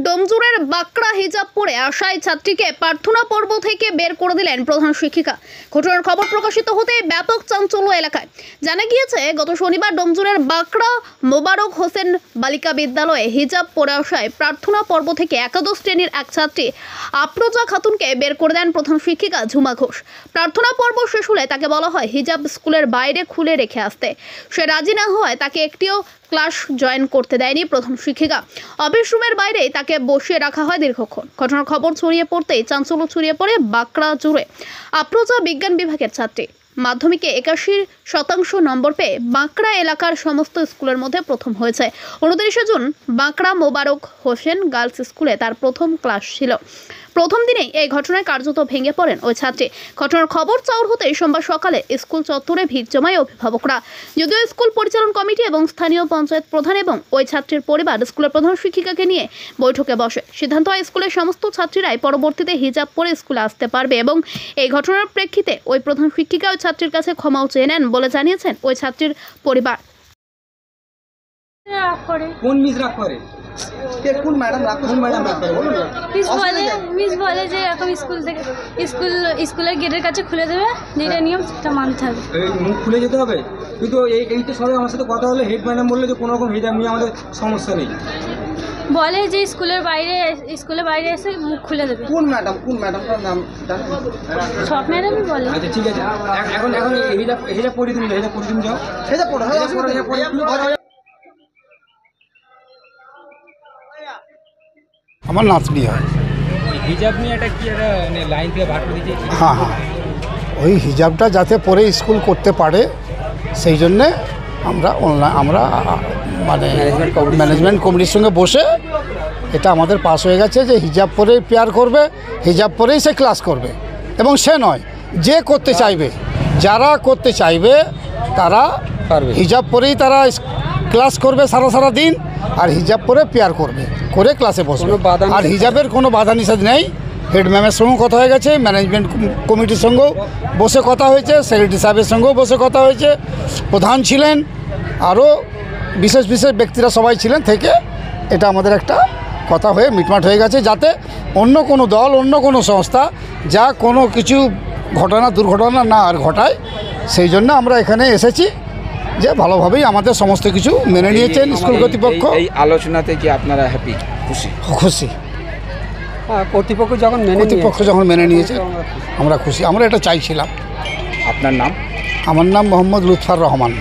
ডোমজুরের বাঁকড়া হিজাব পরে আশায় ছাত্রীকে প্রার্থনা পর্ব থেকে বের করে দিলেন প্রধান শিক্ষিকা। ঘটনার খবর প্রকাশিত হতে ব্যাপক চাঞ্চল্য এলাকায়। জানা গিয়েছে, গত শনিবার ডোমজুরের বাঁকড়া মোবারক হোসেন বালিকা বিদ্যালয়ে হিজাব পরে আশায় প্রার্থনা পর্ব থেকে একাদশ শ্রেণীর এক ছাত্রী আফরোজা খাতুনকে বের করে দেন প্রধান শিক্ষিকা ঝুমা ঘোষ। প্রার্থনা পর্ব শেষ হলে তাকে বলা হয় হিজাব স্কুলের বাইরে খুলে রেখে আসতে। সে রাজি না হওয়ায় তাকে একটিও ক্লাস জয়েন করতে দেয়নি প্রধান শিক্ষিকা। অফিস রুমের বাইরেই তাকে বসিয়ে রাখা হয় দীর্ঘক্ষণ। ঘটনার খবর ছড়িয়ে পড়তেই চাঞ্চল্য ছড়িয়ে পড়ে বাঁকড়া জুড়ে। আফরোজা বিজ্ঞান বিভাগের ছাত্রী, মাধ্যমিকে 81% নম্বর পেয়ে বাঁকড়া এলাকার সমস্ত স্কুলের মধ্যে প্রথম হয়েছে। 29 জুন বাঁকড়া মোবারক হোসেন গার্লস স্কুলে তার প্রথম ক্লাস ছিল। প্রথম দিনেই এই ঘটনায় কার্যত ভেঙে পড়েন ওই ছাত্রী। ঘটনার খবর চাউর হতেই সোমবার সকালে স্কুল চত্বরে ভিড় জমায় অভিভাবকরা। যদিও স্কুল পরিচালন কমিটি এবং স্থানীয় পঞ্চায়েত প্রধান এবং ওই ছাত্রীর পরিবার স্কুলের প্রধান শিক্ষিকাকে নিয়ে বৈঠকে বসে। সিদ্ধান্ত হয় স্কুলের সমস্ত ছাত্রীরাই পরবর্তীতে হিজাব পরে স্কুলে আসতে পারবে এবং এই ঘটনার প্রেক্ষিতে ওই প্রধান শিক্ষিকা ওই ছাত্রীর কাছে ক্ষমাও চেয়ে নেন বলে জানিয়েছেন ওই ছাত্রীর পরিবার। কোন মিস রাগ করে? কোন ম্যাডাম রাগ করে? কোন ম্যাডাম রাগ করে বলুন না। মিস বলে যে এখন স্কুল থেকে স্কুলের গেটের কাছে খুলে দেবে, যেটা নিয়ম সেটা মানতে হবে। এই মুখ খুলে যেতে হবে, কিন্তু এই তো সবাই আমার সাথে কথা হলে হেড ম্যাডাম বললে যে কোনো রকম হিজাব নিয়ে আমাদের সমস্যা নেই। বলে যে স্কুলের বাইরে এসে মুখ খুলে দেবে। কোন ম্যাডাম? কোন ম্যাডামটার নাম জানেন? সব ম্যাডামই বলে। আচ্ছা ঠিক আছে, এখন হিজাব পরে তুমি যাও, হিজাব পরে আমার নাতনি হয়। হিজাব নিয়ে একটা কি একটা লাইন দিয়ে ভাগ করে দিয়েছে। হ্যাঁ, ওই হিজাবটা যাতে পরে স্কুল করতে পারে সেই জন্যে আমরা মানে ম্যানেজমেন্ট কমিটির সঙ্গে বসে এটা আমাদের পাস হয়ে গেছে যে হিজাব পরেই প্রেয়ার করবে, হিজাব পরেই সে ক্লাস করবে। এবং সে নয়, যে করতে চাইবে, যারা করতে চাইবে তারা হিজাব পরেই তারা ক্লাস করবে সারা দিন, আর হিজাব পরে প্রেয়ার করবে, করে ক্লাসে বসবে। আর হিজাবের কোনো বাধা নিষেধ নেই। হেড ম্যামের সঙ্গেও কথা হয়ে গেছে, ম্যানেজমেন্ট কমিটির সঙ্গেও বসে কথা হয়েছে, সেক্রেটারি সাহেবের সঙ্গেও বসে কথা হয়েছে, প্রধান ছিলেন, আরও বিশেষ ব্যক্তিরা সবাই ছিলেন থেকে এটা আমাদের একটা কথা হয়ে মিটমাট হয়ে গেছে, যাতে অন্য কোনো দল, অন্য কোনো সংস্থা যা কোনো কিছু দুর্ঘটনা না আর ঘটায়। সেই জন্য আমরা এখানে এসেছি যে ভালোভাবেই আমাদের সমস্ত কিছু মেনে নিয়েছেন স্কুল কর্তৃপক্ষ। এই আলোচনাতে কি আপনারা হ্যাপি, খুশি? কর্তৃপক্ষ যখন মেনে নিয়েছে আমরা খুশি। আমরা এটা চাইছিলাম। আপনার নাম? আমার নাম মোহাম্মদ লুৎফর রহমান।